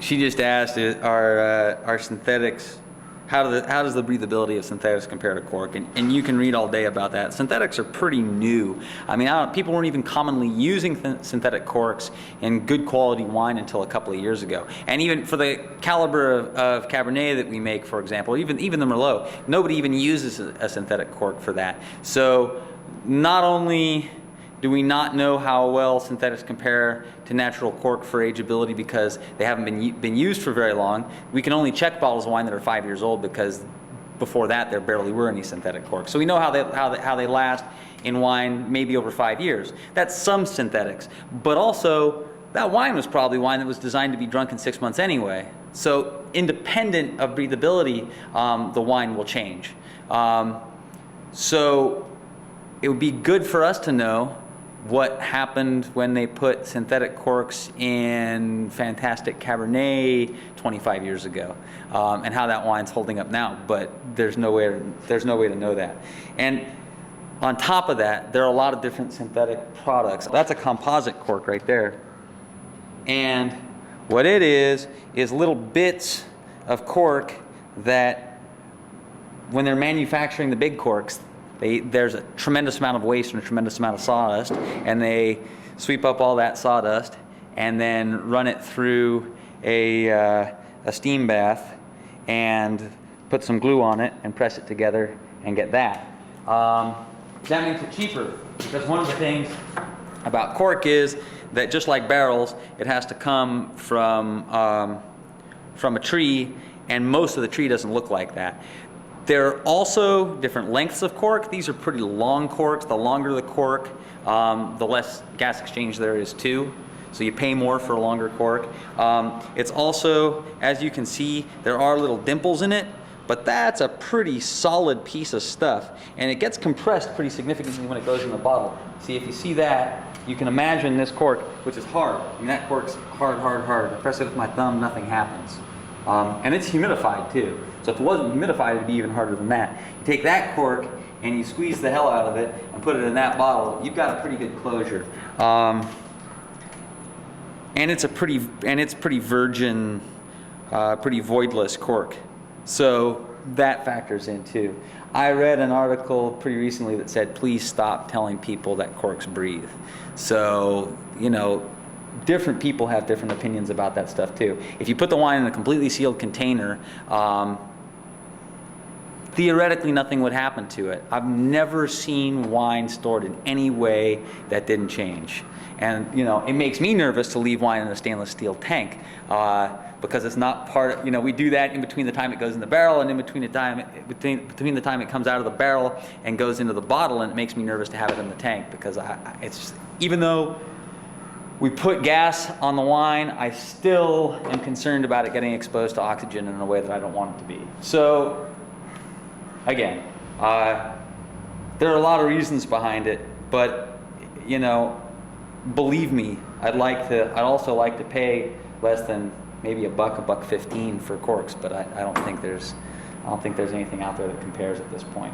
She just asked, are synthetics, how does the breathability of synthetics compare to cork? And you can read all day about that. Synthetics are pretty new. I mean, people weren't even commonly using synthetic corks in good quality wine until a couple of years ago. And even for the caliber of Cabernet that we make, for example, even the Merlot, nobody even uses a synthetic cork for that. So not only do we not know how well synthetics compare to natural cork for ageability because they haven't been used for very long? We can only check bottles of wine that are 5 years old because before that there barely were any synthetic corks. So we know how they last in wine maybe over 5 years. That's some synthetics, but also that wine was probably wine that was designed to be drunk in 6 months anyway. So independent of breathability, the wine will change. So it would be good for us to know what happened when they put synthetic corks in fantastic Cabernet 25 years ago, and how that wine's holding up now. But there's no way to know that. And on top of that, there are a lot of different synthetic products. That's a composite cork right there. And what it is little bits of cork that, when they're manufacturing the big corks, there's a tremendous amount of waste and a tremendous amount of sawdust, and they sweep up all that sawdust and then run it through a steam bath and put some glue on it and press it together and get that. That makes it cheaper, because one of the things about cork is that, just like barrels, it has to come from a tree, and most of the tree doesn't look like that. There are also different lengths of cork. These are pretty long corks. The longer the cork, the less gas exchange there is too. So you pay more for a longer cork. It's also, as you can see, there are little dimples in it, but that's a pretty solid piece of stuff. And it gets compressed pretty significantly when it goes in the bottle. See, if you see that, you can imagine this cork, which is hard. I mean, that cork's hard, hard, hard. I press it with my thumb, nothing happens. And it's humidified too. So if it wasn't humidified, it'd be even harder than that. You take that cork and you squeeze the hell out of it and put it in that bottle, you've got a pretty good closure. And it's pretty virgin, pretty voidless cork. So that factors in too. I read an article pretty recently that said, please stop telling people that corks breathe. So, you know, different people have different opinions about that stuff too. If you put the wine in a completely sealed container, theoretically nothing would happen to it. I've never seen wine stored in any way that didn't change. And you know, it makes me nervous to leave wine in a stainless steel tank, because it's not part of, you know, we do that in between the time it goes in the barrel and in between the time it comes out of the barrel and goes into the bottle, and it makes me nervous to have it in the tank, because it's just, even though we put gas on the wine, I still am concerned about it getting exposed to oxygen in a way that I don't want it to be. So, again, there are a lot of reasons behind it, but, you know, believe me, I'd also like to pay less than maybe $1.15 for corks, but I don't think there's anything out there that compares at this point.